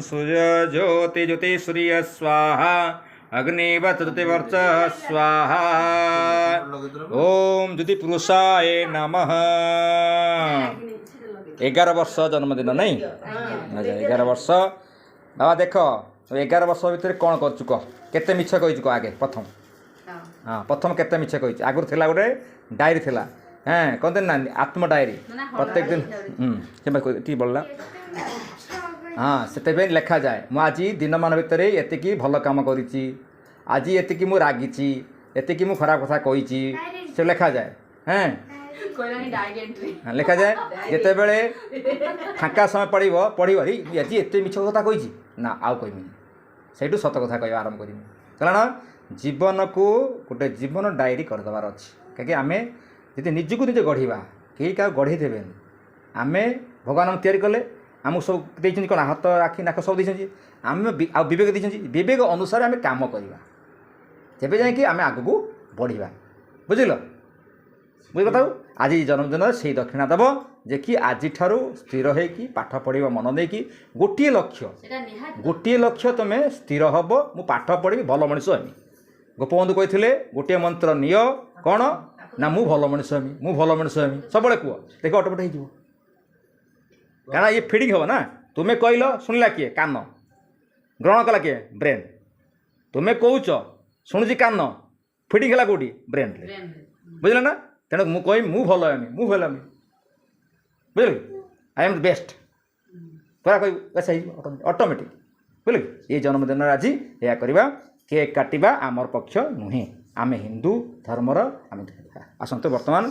सूर्य ज्योति ज्योति सूर्य स्वाहा अग्निवत् ज्योतिवर्च स्वाहा ओम ज्योति पुरुषाय नमः 11 वर्ष जन्मदिन नहीं 11 वर्ष बाबा देख 11 वर्ष भितर कौन कर कह केते मिछ कह आगे प्रथम हाँ प्रथम केते मिछ कह आगुरी थिला गोटे डायरी थिला हाँ कहते ना आत्म डायरी प्रत्येक दिन बोलला हाँ से लिखा जाए मु आज दिन मान भितर एतिकी भल कम करी आज एतिकी मु रागी एतिकी मु खराब कथा कही से लिखा जाए हाँ लिखा जाए जिते बड़े फाँका समय पढ़ आज एत मिछ कथा कही ना आउ कहमी से सत कथा कह आरंभ करी कारण जीवन को गोटे जीवन डायरी करदेवार अच्छे कहीं आम जी निजक निजे गढ़ा कहीं क्या गढ़ी देवे आम भगवान तैयारी कले आमको सब देखते कौन हाथ आखि नाक सब देखते आम आवेक देखते विवेक अनुसार आम कम करवा तेज जाकि आम आग को बढ़ा बुझल बुझ कथा आज जन्मदिन से दक्षिणा दब जे कि आज स्थिर हो पाठ पढ़ा मन देकी गोटे लक्ष्य तुम्हें स्थिर हम मु पाठ पढ़ी भल मनीष हेमी गोपबंधु कहते गोटे मंत्र निय कौन ना मु भल मनीष हेमी मु भल मनीष हेमी सब कह देख ऑटोमेटिक हो क्या ये फिडिंग हम ना तुम्हें कहल शुणिला किए कान ग्रहण कला किए ब्रेन तुम्हें कौच शुणुची कान फिडिंग है कौटी ब्रेन बुझल ना तेणु मु कह मु भल हेमी मु भल हेमी बुझल आई एम बेस्ट पूरा कह ऑटोमेटिक बुझल ये जन्मदिन आज यह करवा केक काटिबा आमर पक्ष नुहे आम हिंदू धर्मर आम आसतु बर्तमान